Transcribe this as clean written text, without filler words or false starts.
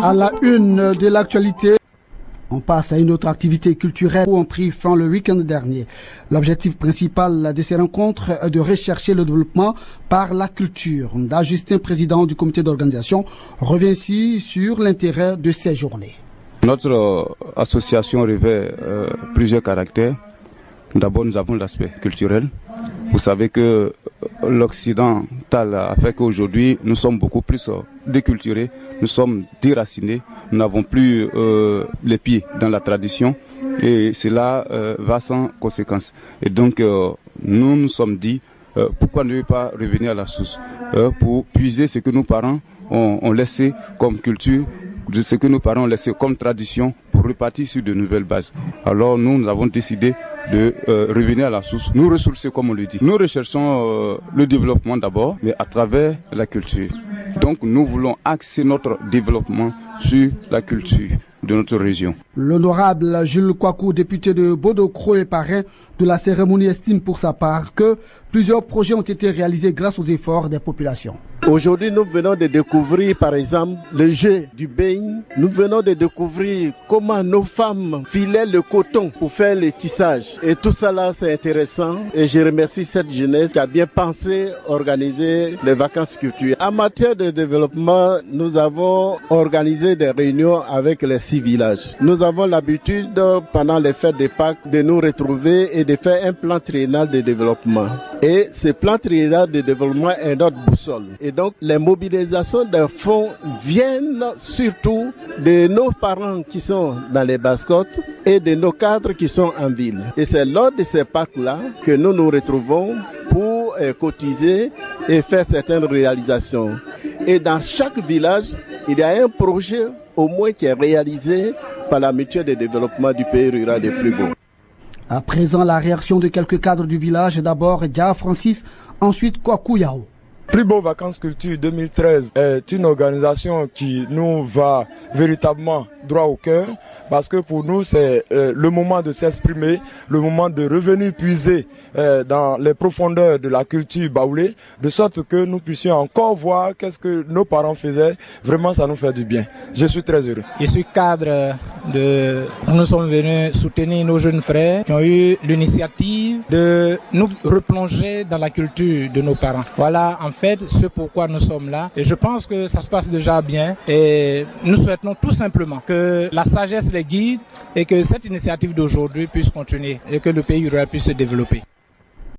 À la une de l'actualité, on passe à une autre activité culturelle où on prit fin le week-end dernier. L'objectif principal de ces rencontres est de rechercher le développement par la culture. Justin, président du comité d'organisation, revient ici sur l'intérêt de ces journées. Notre association revêt plusieurs caractères. D'abord, nous avons l'aspect culturel. Vous savez que l'occidental a fait qu'aujourd'hui, nous sommes beaucoup plus déculturés, nous sommes déracinés, nous n'avons plus les pieds dans la tradition et cela va sans conséquence. Et donc, nous nous sommes dit, pourquoi ne pas revenir à la source pour puiser ce que nos parents ont laissé comme culture, de ce que nos parents ont laissé comme tradition pour repartir sur de nouvelles bases. Alors nous avons décidé de revenir à la source, nous ressourcer comme on le dit. Nous recherchons le développement d'abord, mais à travers la culture. Donc nous voulons axer notre développement sur la culture de notre région. L'honorable Jules Kwaku, député de Bodokro et parrain de la cérémonie, estime pour sa part que plusieurs projets ont été réalisés grâce aux efforts des populations. Aujourd'hui, nous venons de découvrir, par exemple, le jeu du beigne. Nous venons de découvrir comment nos femmes filaient le coton pour faire le tissage. Et tout ça là, c'est intéressant. Et je remercie cette jeunesse qui a bien pensé organiser les vacances culturelles. En matière de développement, nous avons organisé des réunions avec les 6 villages. Nous avons l'habitude, pendant les fêtes de Pâques, de nous retrouver et de faire un plan triennal de développement. Et ce plan triennal de développement est notre boussole. Et donc, les mobilisations de fonds viennent surtout de nos parents qui sont dans les basses-côtes et de nos cadres qui sont en ville. Et c'est lors de ces Pâques-là que nous nous retrouvons pour cotiser et faire certaines réalisations. Et dans chaque village, il y a un projet au moins qui est réalisé par la mutuelle de développement du pays rural des plus beaux. À présent, la réaction de quelques cadres du village. D'abord, Dia Francis, ensuite Kwaku Yao. Plus Beau Vacances Culture 2013 est une organisation qui nous va véritablement droit au cœur parce que pour nous c'est le moment de s'exprimer, le moment de revenir puiser dans les profondeurs de la culture baoulée, de sorte que nous puissions encore voir qu'est-ce que nos parents faisaient. Vraiment, ça nous fait du bien. Je suis très heureux. Je suis cadre de... Nous sommes venus soutenir nos jeunes frères qui ont eu l'initiative de nous replonger dans la culture de nos parents. Voilà en fait ce pourquoi nous sommes là. Et je pense que ça se passe déjà bien. Et nous souhaitons tout simplement que la sagesse les guide et que cette initiative d'aujourd'hui puisse continuer et que le pays rural puisse se développer.